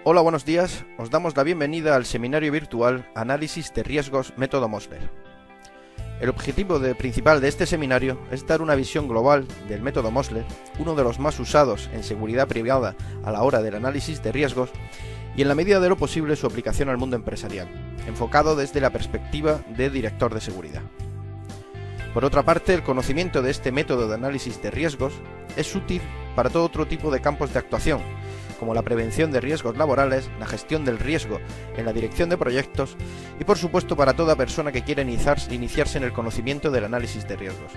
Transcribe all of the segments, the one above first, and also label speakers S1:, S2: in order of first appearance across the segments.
S1: Hola, buenos días. Os damos la bienvenida al seminario virtual Análisis de Riesgos Método Mosler. El objetivo principal de este seminario es dar una visión global del método Mosler, uno de los más usados en seguridad privada a la hora del análisis de riesgos, y en la medida de lo posible su aplicación al mundo empresarial, enfocado desde la perspectiva de director de seguridad. Por otra parte, el conocimiento de este método de análisis de riesgos es útil para todo otro tipo de campos de actuación, como la prevención de riesgos laborales, la gestión del riesgo en la dirección de proyectos y por supuesto para toda persona que quiera iniciarse en el conocimiento del análisis de riesgos.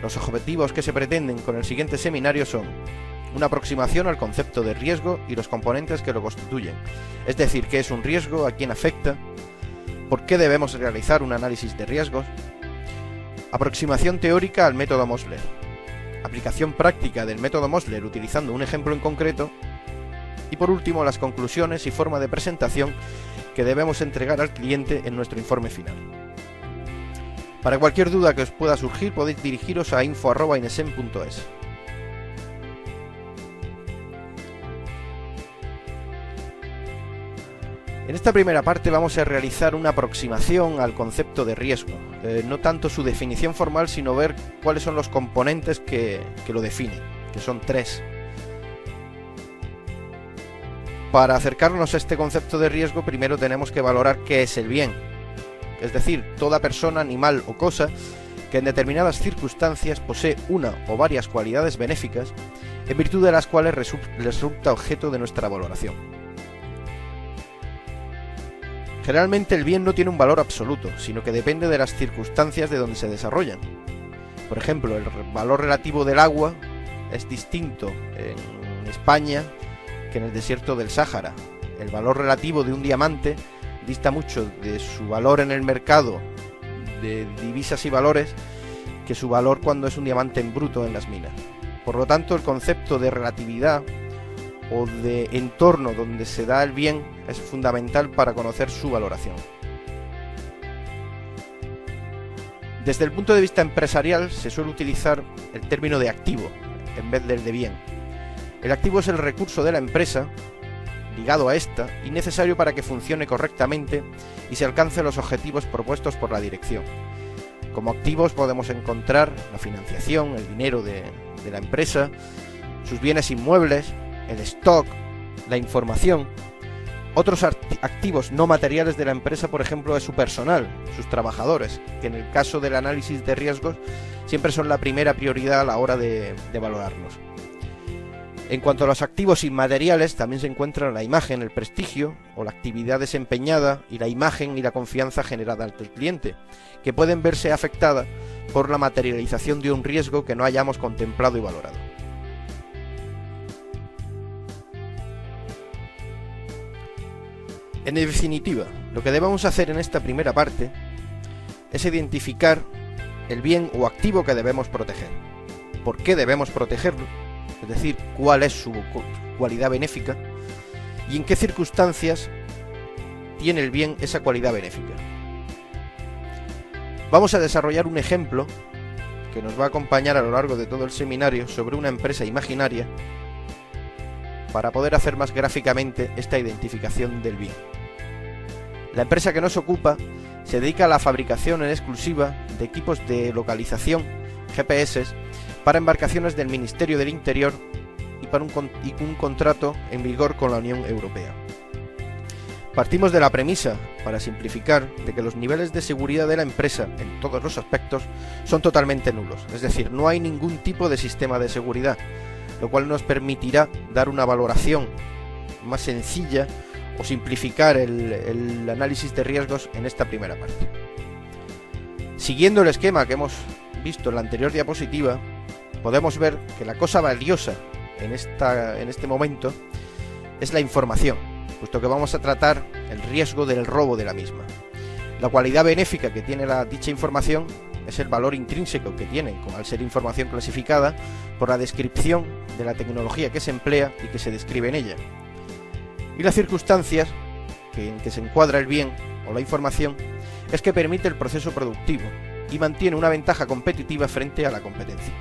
S1: Los objetivos que se pretenden con el siguiente seminario son una aproximación al concepto de riesgo y los componentes que lo constituyen, es decir, qué es un riesgo, a quién afecta, por qué debemos realizar un análisis de riesgos, aproximación teórica al método Mosler, aplicación práctica del método Mosler utilizando un ejemplo en concreto y por último las conclusiones y forma de presentación que debemos entregar al cliente en nuestro informe final. Para cualquier duda que os pueda surgir podéis dirigiros a info@inesem.es. En esta primera parte vamos a realizar una aproximación al concepto de riesgo, no tanto su definición formal, sino ver cuáles son los componentes que lo definen, que son 3. Para acercarnos a este concepto de riesgo, primero tenemos que valorar qué es el bien, es decir, toda persona, animal o cosa que en determinadas circunstancias posee una o varias cualidades benéficas, en virtud de las cuales resulta objeto de nuestra valoración. Generalmente el bien no tiene un valor absoluto, sino que depende de las circunstancias de donde se desarrollan. Por ejemplo, el valor relativo del agua es distinto en España que en el desierto del Sáhara. El valor relativo de un diamante dista mucho de su valor en el mercado de divisas y valores que su valor cuando es un diamante en bruto en las minas. Por lo tanto, el concepto de relatividad o de entorno donde se da el bien es fundamental para conocer su valoración. Desde el punto de vista empresarial se suele utilizar el término de activo en vez del de bien. El activo es el recurso de la empresa ligado a esta y necesario para que funcione correctamente y se alcancen los objetivos propuestos por la dirección. Como activos podemos encontrar la financiación, el dinero de la empresa, sus bienes inmuebles, el stock, la información. Otros activos no materiales de la empresa, por ejemplo, es su personal, sus trabajadores, que en el caso del análisis de riesgos siempre son la primera prioridad a la hora de valorarlos. En cuanto a los activos inmateriales, también se encuentran la imagen, el prestigio o la actividad desempeñada y la imagen y la confianza generada ante el cliente, que pueden verse afectadas por la materialización de un riesgo que no hayamos contemplado y valorado. En definitiva, lo que debemos hacer en esta primera parte es identificar el bien o activo que debemos proteger, por qué debemos protegerlo, es decir, cuál es su cualidad benéfica y en qué circunstancias tiene el bien esa cualidad benéfica. Vamos a desarrollar un ejemplo que nos va a acompañar a lo largo de todo el seminario sobre una empresa imaginaria para poder hacer más gráficamente esta identificación del bien. La empresa que nos ocupa se dedica a la fabricación en exclusiva de equipos de localización, GPS, para embarcaciones del Ministerio del Interior y para un contrato en vigor con la Unión Europea. Partimos de la premisa, para simplificar, de que los niveles de seguridad de la empresa en todos los aspectos son totalmente nulos, es decir, no hay ningún tipo de sistema de seguridad, lo cual nos permitirá dar una valoración más sencilla o simplificar el análisis de riesgos en esta primera parte. Siguiendo el esquema que hemos visto en la anterior diapositiva, podemos ver que la cosa valiosa en este momento es la información, puesto que vamos a tratar el riesgo del robo de la misma. La cualidad benéfica que tiene dicha información es el valor intrínseco que tiene, como al ser información clasificada, por la descripción de la tecnología que se emplea y que se describe en ella. Y las circunstancias en que se encuadra el bien o la información es que permite el proceso productivo y mantiene una ventaja competitiva frente a la competencia.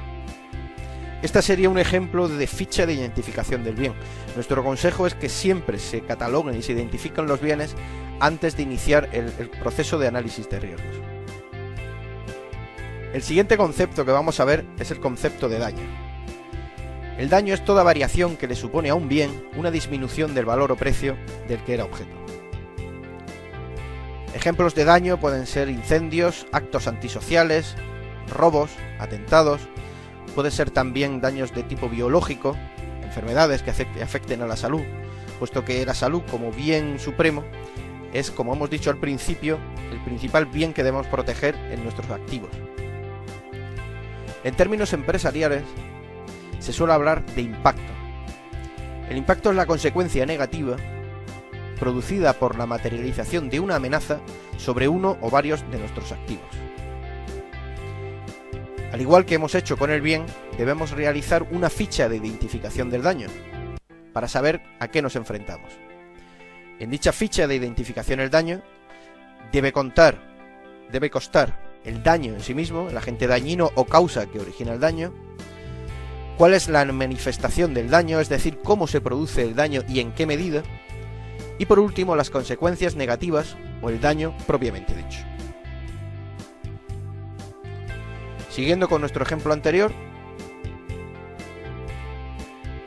S1: Esta sería un ejemplo de ficha de identificación del bien. Nuestro consejo es que siempre se cataloguen y se identifiquen los bienes antes de iniciar el proceso de análisis de riesgos. El siguiente concepto que vamos a ver es el concepto de daño. El daño es toda variación que le supone a un bien una disminución del valor o precio del que era objeto. Ejemplos de daño pueden ser incendios, actos antisociales, robos, atentados. Puede ser también daños de tipo biológico, enfermedades que afecten a la salud, puesto que la salud como bien supremo es, como hemos dicho al principio, el principal bien que debemos proteger en nuestros activos. En términos empresariales, se suele hablar de impacto. El impacto es la consecuencia negativa producida por la materialización de una amenaza sobre uno o varios de nuestros activos. Al igual que hemos hecho con el bien, debemos realizar una ficha de identificación del daño, para saber a qué nos enfrentamos. En dicha ficha de identificación del daño, debe constar el daño en sí mismo, el agente dañino o causa que origina el daño, cuál es la manifestación del daño, es decir, cómo se produce el daño y en qué medida, y por último las consecuencias negativas o el daño propiamente dicho. Siguiendo con nuestro ejemplo anterior,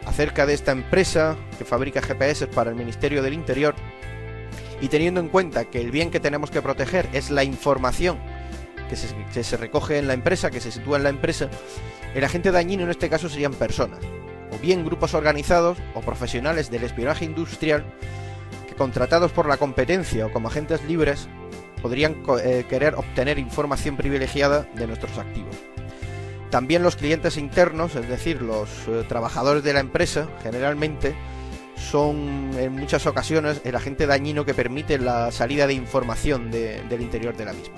S1: acerca de esta empresa que fabrica GPS para el Ministerio del Interior, y teniendo en cuenta que el bien que tenemos que proteger es la información que se recoge en la empresa, que se sitúa en la empresa, el agente dañino en este caso serían personas, o bien grupos organizados o profesionales del espionaje industrial que, contratados por la competencia o como agentes libres, podrían querer obtener información privilegiada de nuestros activos. También los clientes internos, es decir, los trabajadores de la empresa, generalmente son en muchas ocasiones el agente dañino que permite la salida de información del interior de la misma.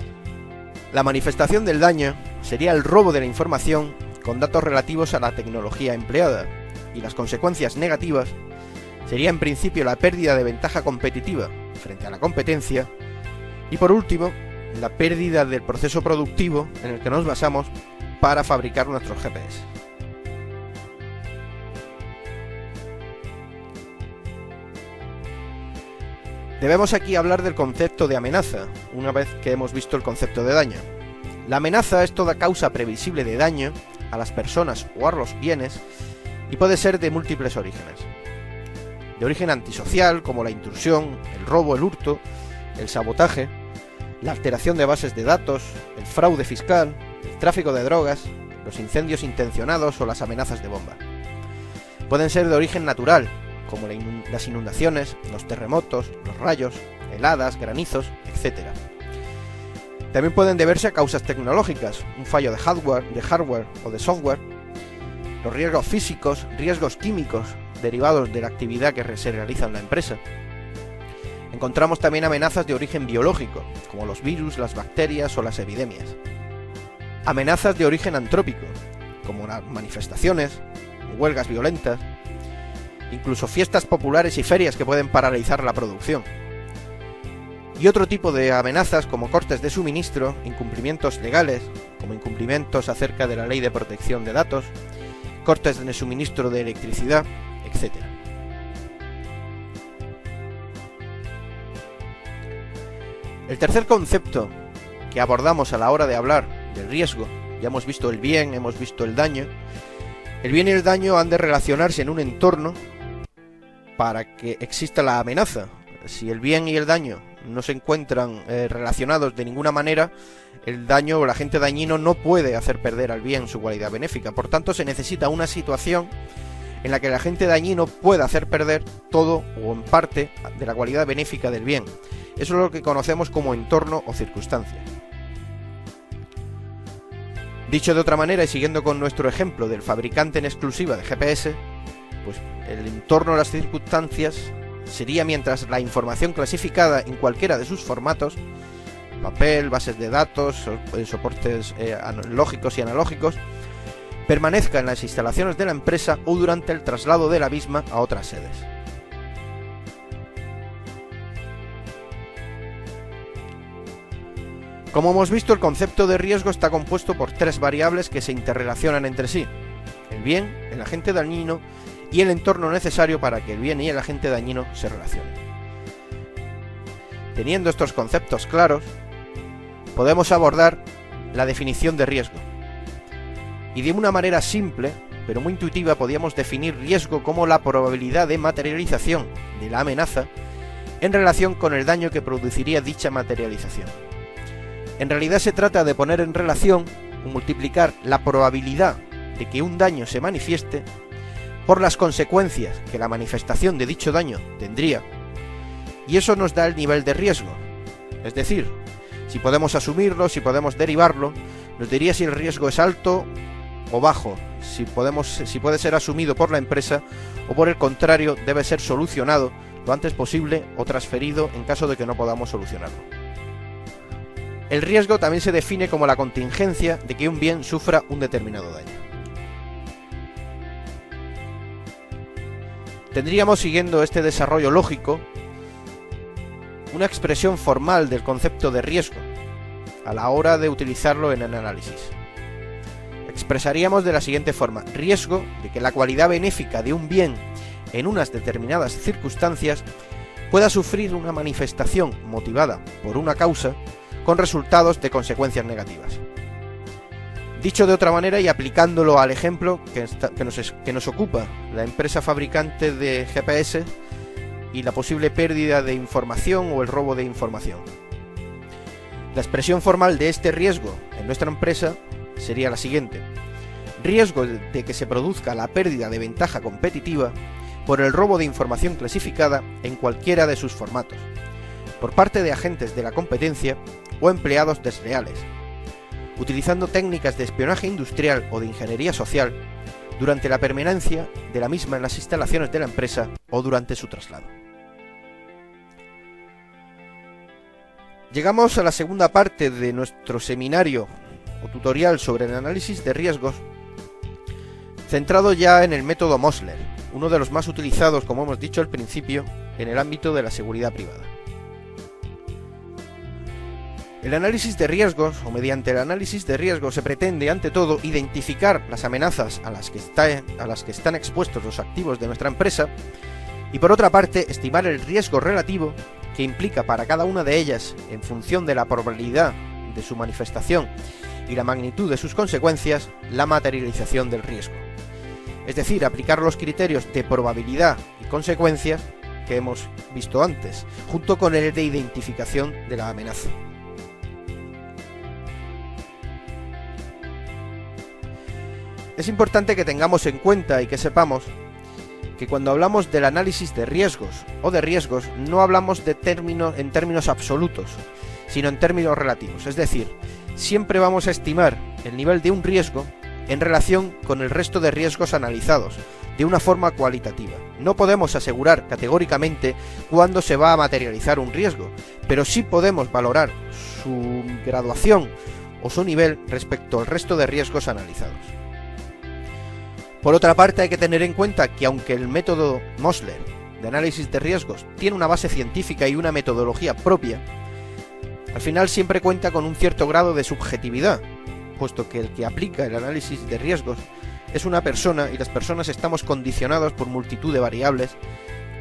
S1: La manifestación del daño sería el robo de la información con datos relativos a la tecnología empleada, y las consecuencias negativas sería en principio la pérdida de ventaja competitiva frente a la competencia y por último la pérdida del proceso productivo en el que nos basamos para fabricar nuestros GPS. Debemos aquí hablar del concepto de amenaza, una vez que hemos visto el concepto de daño. La amenaza es toda causa previsible de daño a las personas o a los bienes y puede ser de múltiples orígenes. De origen antisocial, como la intrusión, el robo, el hurto, el sabotaje, la alteración de bases de datos, el fraude fiscal, el tráfico de drogas, los incendios intencionados o las amenazas de bomba. Pueden ser de origen natural, como las inundaciones, los terremotos, los rayos, heladas, granizos, etc. También pueden deberse a causas tecnológicas, un fallo de hardware o de software, los riesgos físicos, riesgos químicos derivados de la actividad que se realiza en la empresa. Encontramos también amenazas de origen biológico, como los virus, las bacterias o las epidemias. Amenazas de origen antrópico, como las manifestaciones, huelgas violentas, incluso fiestas populares y ferias que pueden paralizar la producción. Y otro tipo de amenazas como cortes de suministro, incumplimientos legales, como incumplimientos acerca de la ley de protección de datos, cortes en el suministro de electricidad, etc. El tercer concepto que abordamos a la hora de hablar del riesgo, ya hemos visto el bien, hemos visto el daño. El bien y el daño han de relacionarse en un entorno para que exista la amenaza. Si el bien y el daño no se encuentran relacionados de ninguna manera, el daño o el agente dañino no puede hacer perder al bien su cualidad benéfica. Por tanto, se necesita una situación en la que el agente dañino pueda hacer perder todo o en parte de la cualidad benéfica del bien. Eso es lo que conocemos como entorno o circunstancia. Dicho de otra manera y siguiendo con nuestro ejemplo del fabricante en exclusiva de GPS, pues el entorno o las circunstancias sería mientras la información clasificada en cualquiera de sus formatos, papel, bases de datos, soportes lógicos y analógicos, permanezca en las instalaciones de la empresa o durante el traslado de la misma a otras sedes. Como hemos visto, el concepto de riesgo está compuesto por tres variables que se interrelacionan entre sí: el bien, el agente dañino y el entorno necesario para que el bien y el agente dañino se relacionen. Teniendo estos conceptos claros, podemos abordar la definición de riesgo. Y de una manera simple, pero muy intuitiva, podríamos definir riesgo como la probabilidad de materialización de la amenaza en relación con el daño que produciría dicha materialización. En realidad se trata de poner en relación o multiplicar la probabilidad de que un daño se manifieste por las consecuencias que la manifestación de dicho daño tendría, y eso nos da el nivel de riesgo. Es decir, si podemos asumirlo, si podemos derivarlo, nos diría si el riesgo es alto o bajo, si puede ser asumido por la empresa o por el contrario debe ser solucionado lo antes posible o transferido en caso de que no podamos solucionarlo. El riesgo también se define como la contingencia de que un bien sufra un determinado daño. Tendríamos, siguiendo este desarrollo lógico, una expresión formal del concepto de riesgo a la hora de utilizarlo en el análisis. Expresaríamos de la siguiente forma: riesgo de que la cualidad benéfica de un bien en unas determinadas circunstancias pueda sufrir una manifestación motivada por una causa con resultados de consecuencias negativas. Dicho de otra manera y aplicándolo al ejemplo que nos ocupa, la empresa fabricante de GPS y la posible pérdida de información o el robo de información. La expresión formal de este riesgo en nuestra empresa sería la siguiente: riesgo de que se produzca la pérdida de ventaja competitiva por el robo de información clasificada en cualquiera de sus formatos, por parte de agentes de la competencia o empleados desleales, utilizando técnicas de espionaje industrial o de ingeniería social durante la permanencia de la misma en las instalaciones de la empresa o durante su traslado. Llegamos a la segunda parte de nuestro seminario o tutorial sobre el análisis de riesgos, centrado ya en el método Mosler, uno de los más utilizados, como hemos dicho al principio, en el ámbito de la seguridad privada. El análisis de riesgos, o mediante el análisis de riesgos, se pretende, ante todo, identificar las amenazas a las que están expuestos los activos de nuestra empresa y, por otra parte, estimar el riesgo relativo que implica para cada una de ellas, en función de la probabilidad de su manifestación y la magnitud de sus consecuencias, la materialización del riesgo. Es decir, aplicar los criterios de probabilidad y consecuencias que hemos visto antes, junto con el de identificación de la amenaza. Es importante que tengamos en cuenta y que sepamos que cuando hablamos del análisis de riesgos o de riesgos no hablamos en términos absolutos, sino en términos relativos. Es decir, siempre vamos a estimar el nivel de un riesgo en relación con el resto de riesgos analizados, de una forma cualitativa. No podemos asegurar categóricamente cuándo se va a materializar un riesgo, pero sí podemos valorar su graduación o su nivel respecto al resto de riesgos analizados. Por otra parte, hay que tener en cuenta que aunque el método Mosler de análisis de riesgos tiene una base científica y una metodología propia, al final siempre cuenta con un cierto grado de subjetividad, puesto que el que aplica el análisis de riesgos es una persona y las personas estamos condicionados por multitud de variables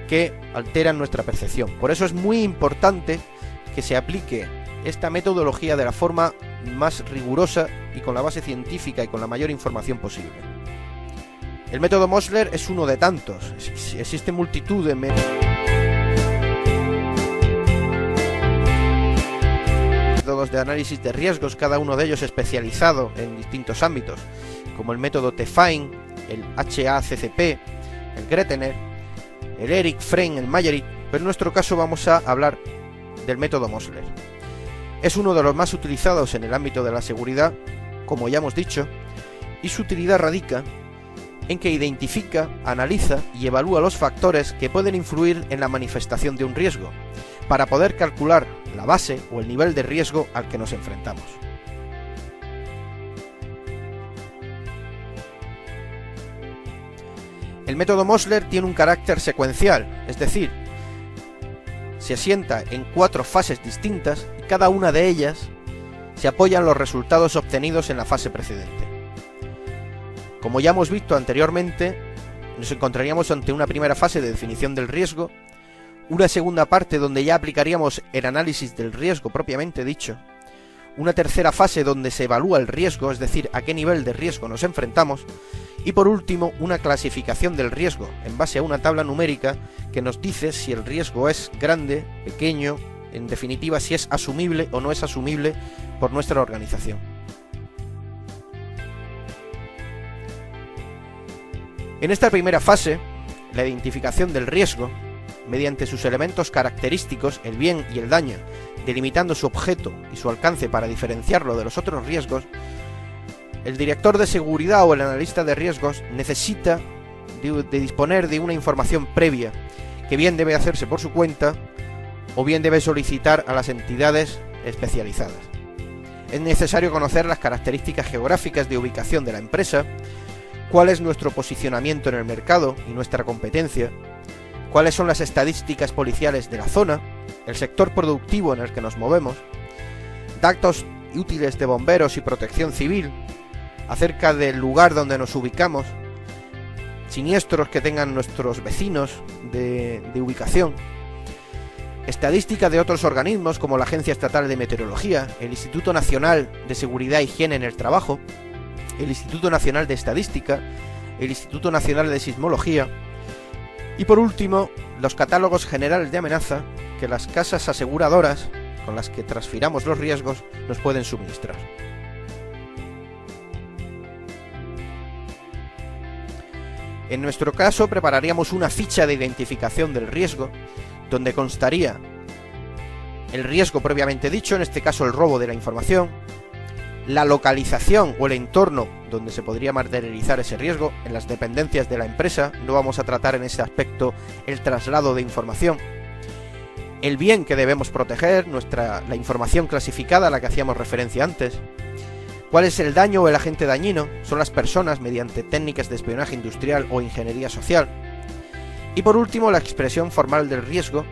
S1: que alteran nuestra percepción. Por eso es muy importante que se aplique esta metodología de la forma más rigurosa y con la base científica y con la mayor información posible. El método Mosler es uno de tantos. Existe multitud de métodos de análisis de riesgos, cada uno de ellos especializado en distintos ámbitos, como el método T-FINE, el HACCP, el Gretener, el Eric Frein, el Mayerik, pero en nuestro caso vamos a hablar del método Mosler. Es uno de los más utilizados en el ámbito de la seguridad, como ya hemos dicho, y su utilidad radica en que identifica, analiza y evalúa los factores que pueden influir en la manifestación de un riesgo, para poder calcular la base o el nivel de riesgo al que nos enfrentamos. El método Mosler tiene un carácter secuencial, es decir, se asienta en 4 fases distintas y cada una de ellas se apoya en los resultados obtenidos en la fase precedente. Como ya hemos visto anteriormente, nos encontraríamos ante una primera fase de definición del riesgo, una segunda parte donde ya aplicaríamos el análisis del riesgo propiamente dicho, una tercera fase donde se evalúa el riesgo, es decir, a qué nivel de riesgo nos enfrentamos, y por último, una clasificación del riesgo en base a una tabla numérica que nos dice si el riesgo es grande, pequeño, en definitiva si es asumible o no es asumible por nuestra organización. En esta primera fase, la identificación del riesgo, mediante sus elementos característicos, el bien y el daño, delimitando su objeto y su alcance para diferenciarlo de los otros riesgos, el director de seguridad o el analista de riesgos necesita de disponer de una información previa, que bien debe hacerse por su cuenta o bien debe solicitar a las entidades especializadas. Es necesario conocer las características geográficas de ubicación de la empresa, cuál es nuestro posicionamiento en el mercado y nuestra competencia, cuáles son las estadísticas policiales de la zona, el sector productivo en el que nos movemos, datos útiles de bomberos y protección civil, acerca del lugar donde nos ubicamos, siniestros que tengan nuestros vecinos de ubicación, estadística de otros organismos como la Agencia Estatal de Meteorología, el Instituto Nacional de Seguridad e Higiene en el Trabajo, el Instituto Nacional de Estadística, el Instituto Nacional de Sismología y por último los catálogos generales de amenaza que las casas aseguradoras con las que transfiramos los riesgos nos pueden suministrar. En nuestro caso prepararíamos una ficha de identificación del riesgo donde constaría el riesgo propiamente dicho, en este caso el robo de la información, la localización o el entorno donde se podría materializar ese riesgo, en las dependencias de la empresa, no vamos a tratar en ese aspecto el traslado de información, el bien que debemos proteger, la información clasificada a la que hacíamos referencia antes, cuál es el daño o el agente dañino, son las personas mediante técnicas de espionaje industrial o ingeniería social, y por último la expresión formal del riesgo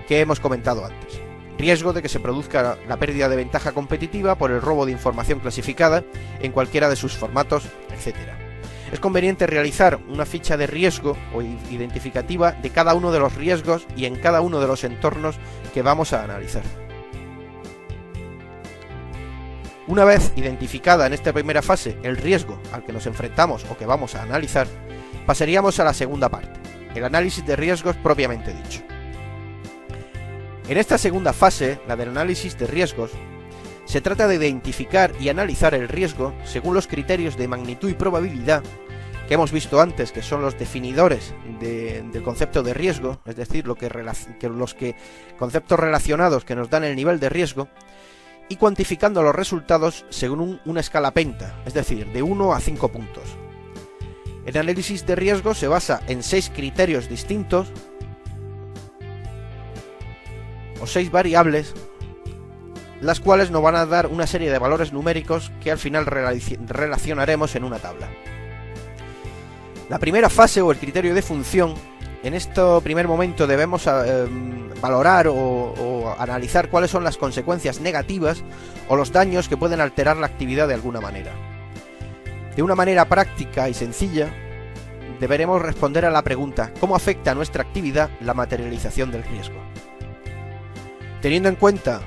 S1: que hemos comentado antes. Riesgo de que se produzca la pérdida de ventaja competitiva por el robo de información clasificada en cualquiera de sus formatos, etc. Es conveniente realizar una ficha de riesgo o identificativa de cada uno de los riesgos y en cada uno de los entornos que vamos a analizar. Una vez identificada en esta primera fase el riesgo al que nos enfrentamos o que vamos a analizar, pasaríamos a la segunda parte, el análisis de riesgos propiamente dicho. En esta segunda fase, la del análisis de riesgos, se trata de identificar y analizar el riesgo según los criterios de magnitud y probabilidad que hemos visto antes, que son los definidores del concepto de riesgo, es decir, conceptos relacionados que nos dan el nivel de riesgo, y cuantificando los resultados según una escala penta, es decir, de 1 a 5 puntos. El análisis de riesgo se basa en 6 criterios distintos, o 6 variables, las cuales nos van a dar una serie de valores numéricos que al final relacionaremos en una tabla. La primera fase o el criterio de función, en este primer momento debemos valorar o analizar cuáles son las consecuencias negativas o los daños que pueden alterar la actividad de alguna manera. De una manera práctica y sencilla, deberemos responder a la pregunta: ¿cómo afecta a nuestra actividad la materialización del riesgo? Teniendo en cuenta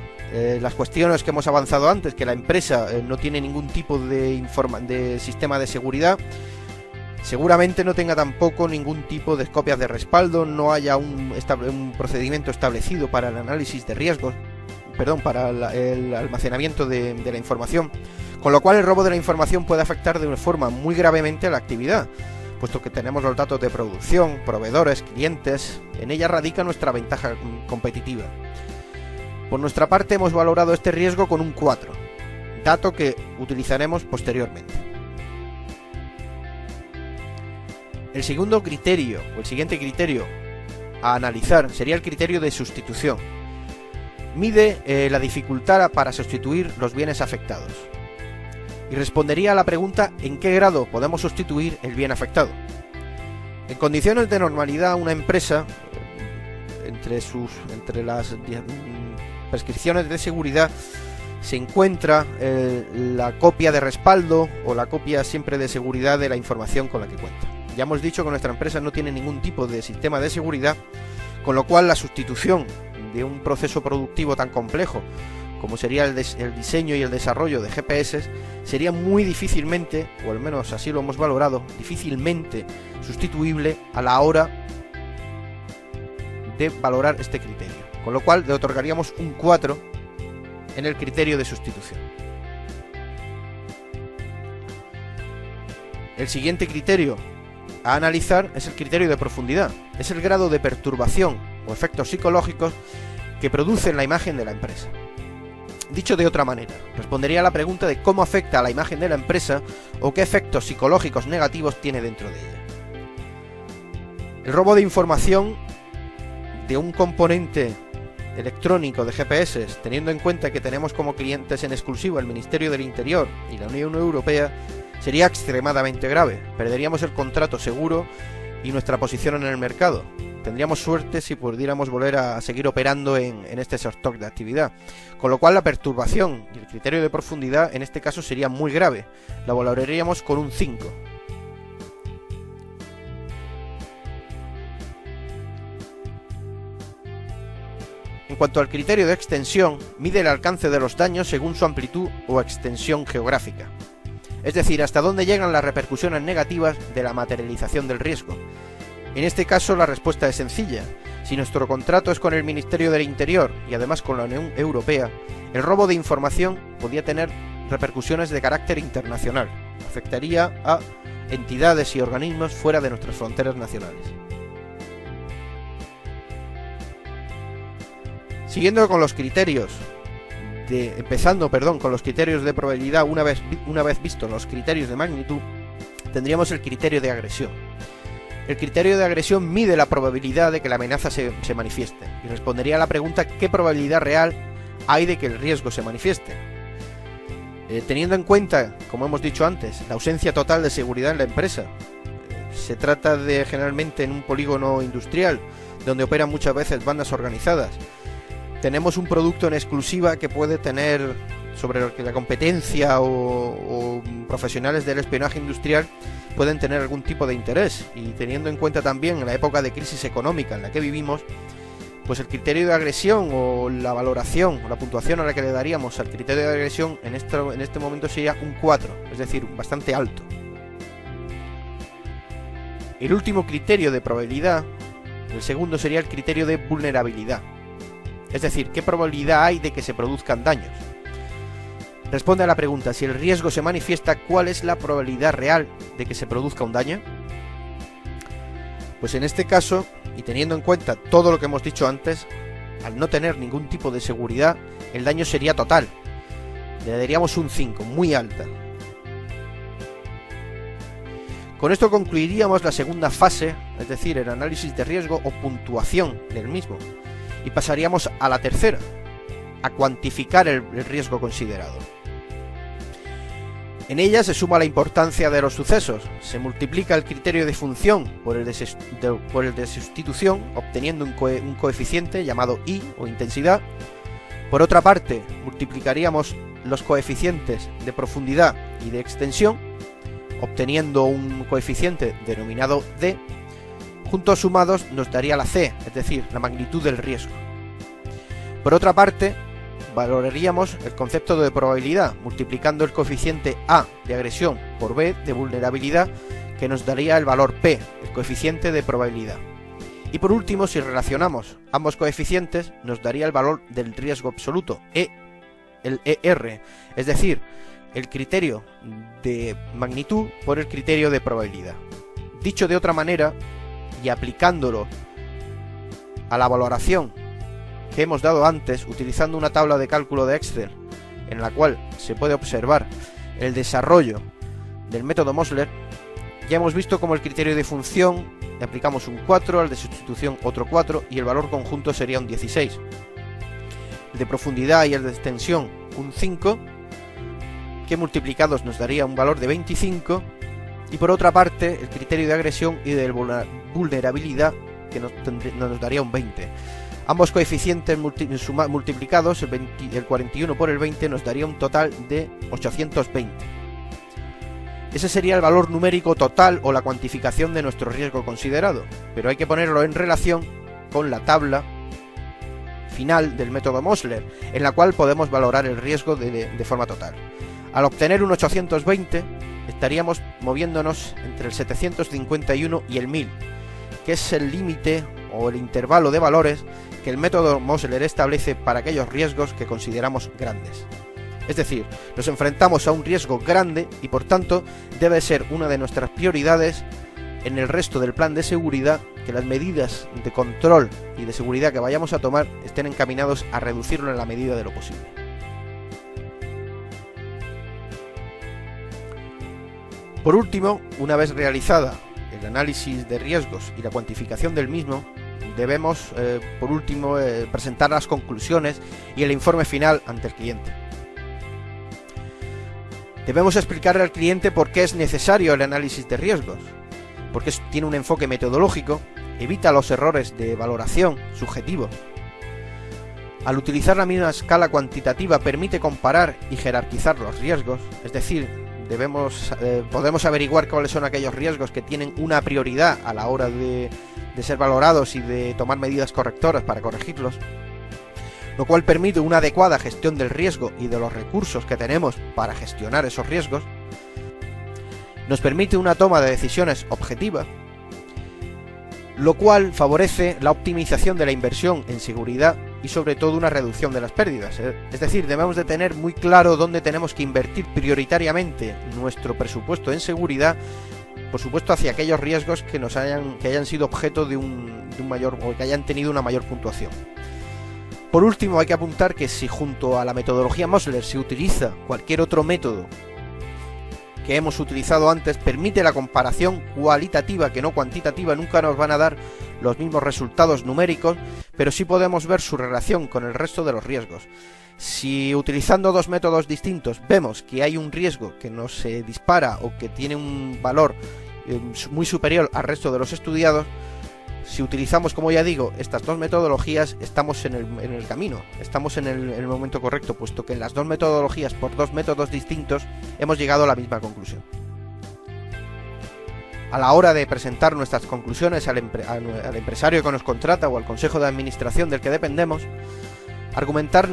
S1: las cuestiones que hemos avanzado antes, que la empresa no tiene ningún tipo de sistema de seguridad, seguramente no tenga tampoco ningún tipo de copias de respaldo, no haya un procedimiento establecido para el análisis de riesgos, para el almacenamiento de la información, con lo cual el robo de la información puede afectar de una forma muy gravemente a la actividad, puesto que tenemos los datos de producción, proveedores, clientes, en ella radica nuestra ventaja competitiva. Por nuestra parte hemos valorado este riesgo con un 4, dato que utilizaremos posteriormente. El segundo criterio, o el siguiente criterio a analizar, sería el criterio de sustitución. Mide la dificultad para sustituir los bienes afectados. Y respondería a la pregunta: ¿en qué grado podemos sustituir el bien afectado? En condiciones de normalidad, una empresa, entre las prescripciones de seguridad, se encuentra la copia de respaldo o la copia siempre de seguridad de la información con la que cuenta. Ya hemos dicho que nuestra empresa no tiene ningún tipo de sistema de seguridad, con lo cual la sustitución de un proceso productivo tan complejo como sería el diseño y el desarrollo de GPS sería muy difícilmente, o al menos así lo hemos valorado, difícilmente sustituible a la hora de valorar este criterio, con lo cual le otorgaríamos un 4 en el criterio de sustitución. El siguiente criterio a analizar es el criterio de profundidad. Es el grado de perturbación o efectos psicológicos que produce en la imagen de la empresa. Dicho de otra manera, respondería a la pregunta de cómo afecta a la imagen de la empresa o qué efectos psicológicos negativos tiene dentro de ella. El robo de información de un componente electrónico de GPS, teniendo en cuenta que tenemos como clientes en exclusivo el Ministerio del Interior y la Unión Europea, sería extremadamente grave. Perderíamos el contrato seguro y nuestra posición en el mercado. Tendríamos suerte si pudiéramos volver a seguir operando en este sector de actividad. Con lo cual la perturbación y el criterio de profundidad en este caso sería muy grave. La valoraríamos con un 5. En cuanto al criterio de extensión, mide el alcance de los daños según su amplitud o extensión geográfica. Es decir, hasta dónde llegan las repercusiones negativas de la materialización del riesgo. En este caso la respuesta es sencilla. Si nuestro contrato es con el Ministerio del Interior y además con la Unión Europea, el robo de información podría tener repercusiones de carácter internacional. Afectaría a entidades y organismos fuera de nuestras fronteras nacionales. Siguiendo con los criterios con los criterios de probabilidad, una vez vistos los criterios de magnitud, tendríamos el criterio de agresión. El criterio de agresión mide la probabilidad de que la amenaza se manifieste y respondería a la pregunta ¿qué probabilidad real hay de que el riesgo se manifieste? Teniendo en cuenta, como hemos dicho antes, la ausencia total de seguridad en la empresa, se trata de generalmente en un polígono industrial donde operan muchas veces bandas organizadas. Tenemos un producto en exclusiva que puede tener, sobre lo que la competencia o profesionales del espionaje industrial pueden tener algún tipo de interés, y teniendo en cuenta también la época de crisis económica en la que vivimos, pues el criterio de agresión o la valoración o la puntuación a la que le daríamos al criterio de agresión en este momento sería un 4, es decir, bastante alto. El último criterio de probabilidad, el segundo, sería el criterio de vulnerabilidad. Es decir, ¿qué probabilidad hay de que se produzcan daños? Responde a la pregunta, si el riesgo se manifiesta, ¿cuál es la probabilidad real de que se produzca un daño? Pues en este caso, y teniendo en cuenta todo lo que hemos dicho antes, al no tener ningún tipo de seguridad, el daño sería total. Le daríamos un 5, muy alta. Con esto concluiríamos la segunda fase, es decir, el análisis de riesgo o puntuación del mismo. Y pasaríamos a la tercera, a cuantificar el riesgo considerado. En ella se suma la importancia de los sucesos, se multiplica el criterio de función por el de sustitución, obteniendo un coeficiente llamado I o intensidad. Por otra parte, multiplicaríamos los coeficientes de profundidad y de extensión, obteniendo un coeficiente denominado D. Juntos sumados nos daría la C, es decir, la magnitud del riesgo. Por otra parte, valoraríamos el concepto de probabilidad, multiplicando el coeficiente A de agresión por B de vulnerabilidad, que nos daría el valor P, el coeficiente de probabilidad. Y por último, si relacionamos ambos coeficientes, nos daría el valor del riesgo absoluto, el ER, es decir, el criterio de magnitud por el criterio de probabilidad. Dicho de otra manera, y aplicándolo a la valoración que hemos dado antes, utilizando una tabla de cálculo de Excel en la cual se puede observar el desarrollo del método Mosler, ya hemos visto cómo el criterio de función le aplicamos un 4, al de sustitución otro 4 y el valor conjunto sería un 16. El de profundidad y el de extensión un 5, que multiplicados nos daría un valor de 25, y por otra parte el criterio de agresión y de vulnerabilidad que nos daría un 20. Ambos coeficientes multiplicados, el 41 por el 20, nos daría un total de 820. Ese sería el valor numérico total o la cuantificación de nuestro riesgo considerado, pero hay que ponerlo en relación con la tabla final del método Mosler, en la cual podemos valorar el riesgo de forma total. Al obtener un 820, estaríamos moviéndonos entre el 751 y el 1000, que es el límite o el intervalo de valores que el método Mosler establece para aquellos riesgos que consideramos grandes. Es decir, nos enfrentamos a un riesgo grande y por tanto debe ser una de nuestras prioridades en el resto del plan de seguridad que las medidas de control y de seguridad que vayamos a tomar estén encaminados a reducirlo en la medida de lo posible. Por último, una vez realizada el análisis de riesgos y la cuantificación del mismo, debemos, presentar las conclusiones y el informe final ante el cliente. Debemos explicarle al cliente por qué es necesario el análisis de riesgos, porque tiene un enfoque metodológico, evita los errores de valoración subjetivos. Al utilizar la misma escala cuantitativa permite comparar y jerarquizar los riesgos, es decir, podemos averiguar cuáles son aquellos riesgos que tienen una prioridad a la hora de ser valorados y de tomar medidas correctoras para corregirlos, lo cual permite una adecuada gestión del riesgo y de los recursos que tenemos para gestionar esos riesgos. Nos permite una toma de decisiones objetiva, lo cual favorece la optimización de la inversión en seguridad y sobre todo una reducción de las pérdidas. Es decir, debemos de tener muy claro dónde tenemos que invertir prioritariamente nuestro presupuesto en seguridad, por supuesto hacia aquellos riesgos que hayan sido objeto de un mayor o que hayan tenido una mayor puntuación. Por último, hay que apuntar que si junto a la metodología Mosler se utiliza cualquier otro método que hemos utilizado antes, permite la comparación cualitativa que no cuantitativa. Nunca nos van a dar los mismos resultados numéricos, pero sí podemos ver su relación con el resto de los riesgos. Si utilizando dos métodos distintos vemos que hay un riesgo que nos dispara o que tiene un valor muy superior al resto de los estudiados, si utilizamos, como ya digo, estas dos metodologías, estamos en el camino, estamos en el momento correcto, puesto que en las dos metodologías, por dos métodos distintos, hemos llegado a la misma conclusión. A la hora de presentar nuestras conclusiones al empresario que nos contrata o al consejo de administración del que dependemos, argumentar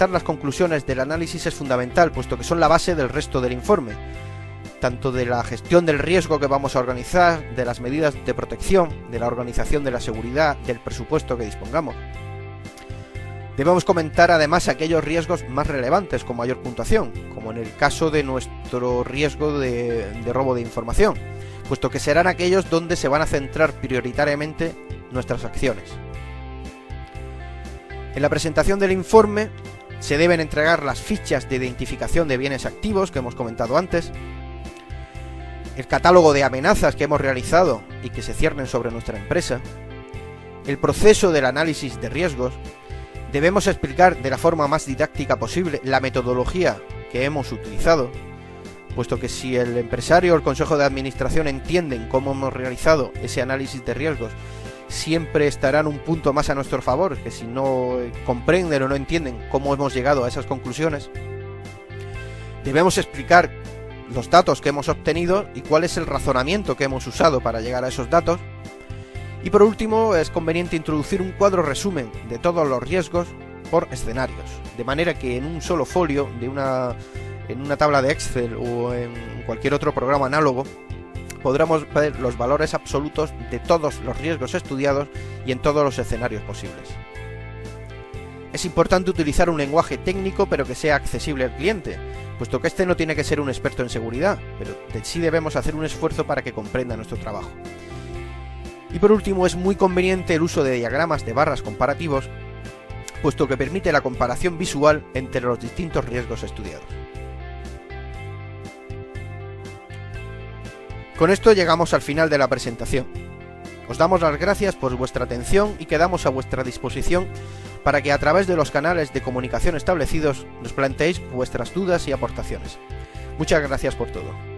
S1: las conclusiones del análisis es fundamental, puesto que son la base del resto del informe, tanto de la gestión del riesgo que vamos a organizar, de las medidas de protección, de la organización de la seguridad, del presupuesto que dispongamos. Debemos comentar además aquellos riesgos más relevantes con mayor puntuación, como en el caso de nuestro riesgo de robo de información, puesto que serán aquellos donde se van a centrar prioritariamente nuestras acciones. En la presentación del informe se deben entregar las fichas de identificación de bienes activos que hemos comentado antes, el catálogo de amenazas que hemos realizado y que se ciernen sobre nuestra empresa, el proceso del análisis de riesgos. Debemos explicar de la forma más didáctica posible la metodología que hemos utilizado, puesto que si el empresario o el consejo de administración entienden cómo hemos realizado ese análisis de riesgos, siempre estarán un punto más a nuestro favor, que si no comprenden o no entienden cómo hemos llegado a esas conclusiones. Debemos explicar los datos que hemos obtenido y cuál es el razonamiento que hemos usado para llegar a esos datos. Y por último, es conveniente introducir un cuadro resumen de todos los riesgos por escenarios, de manera que en un solo folio, en una tabla de Excel o en cualquier otro programa análogo, podremos ver los valores absolutos de todos los riesgos estudiados y en todos los escenarios posibles. Es importante utilizar un lenguaje técnico pero que sea accesible al cliente, puesto que este no tiene que ser un experto en seguridad, pero sí debemos hacer un esfuerzo para que comprenda nuestro trabajo. Y por último, es muy conveniente el uso de diagramas de barras comparativos, puesto que permite la comparación visual entre los distintos riesgos estudiados. Con esto llegamos al final de la presentación. Os damos las gracias por vuestra atención y quedamos a vuestra disposición para que a través de los canales de comunicación establecidos nos planteéis vuestras dudas y aportaciones. Muchas gracias por todo.